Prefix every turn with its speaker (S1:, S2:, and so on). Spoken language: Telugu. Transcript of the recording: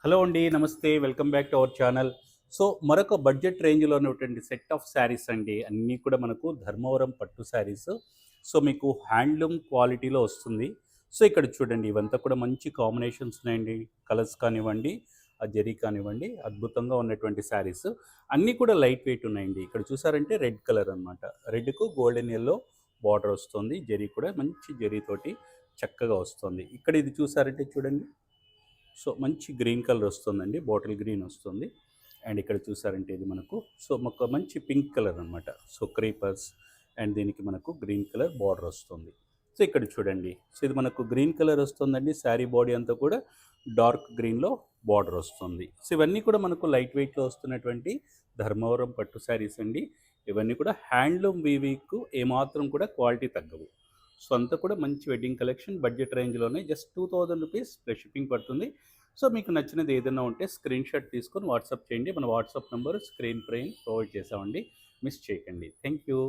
S1: హలో అండి. నమస్తే. Welcome back to our channel. So, మరొక బడ్జెట్ రేంజ్‌లో ఉన్నటువంటి సెట్ ఆఫ్ శారీస్ అండి. అన్నీ కూడా మనకు ధర్మవరం పట్టు శారీస్. సో, మీకు హ్యాండ్లూమ్ క్వాలిటీలో వస్తుంది. సో, ఇక్కడ చూడండి ఇవంతా కూడా మంచి కాంబినేషన్స్ ఉన్నాయండి. కలర్స్ కానివ్వండి, ఆ జరీ కానివ్వండి, అద్భుతంగా ఉన్నటువంటి శారీస్. అన్నీ కూడా లైట్ వెయిట్ ఉన్నాయండి. ఇక్కడ చూసారంటే రెడ్ కలర్ అనమాట. రెడ్‌కు గోల్డెన్ యెల్లో బార్డర్ వస్తుంది. జరీ కూడా మంచి జరీతోటి చక్కగా వస్తుంది. ఇక్కడ ఇది చూసారంటే చూడండి. సో, మంచి గ్రీన్ కలర్ వస్తుందండి. బాటిల్ గ్రీన్ వస్తుంది. అండ్ ఇక్కడ చూసారంటే ఇది మనకు ఒక మంచి పింక్ కలర్ అనమాట. సో, క్రీపర్స్ అండ్ దీనికి మనకు గ్రీన్ కలర్ బార్డర్ వస్తుంది. సో, ఇక్కడ చూడండి. సో, ఇది మనకు గ్రీన్ కలర్ వస్తుందండి. శారీ బాడీ అంతా కూడా డార్క్ గ్రీన్‌లో బార్డర్ వస్తుంది. సో, ఇవన్నీ కూడా మనకు లైట్ వెయిట్‌లో వస్తున్నటువంటి ధర్మవరం పట్టు శారీస్ అండి. ఇవన్నీ కూడా హ్యాండ్లూమ్ వీవింగ్‌కు ఏమాత్రం కూడా క్వాలిటీ తగ్గవు. సో, అంతా కూడా మంచి వెడ్డింగ్ కలెక్షన్ బడ్జెట్ రేంజ్‌లోనే జస్ట్ ₹2000 ప్లస్ షిప్పింగ్ పడుతుంది. సో, మీకు నచ్చినది ఏదైనా ఉంటే స్క్రీన్‌షాట్ తీసుకొని వాట్సాప్ చేయండి. మన వాట్సాప్ నంబర్ స్క్రీన్ పైన ప్రొవైడ్ చేశామండి. మిస్ చేయకండి. Thank you.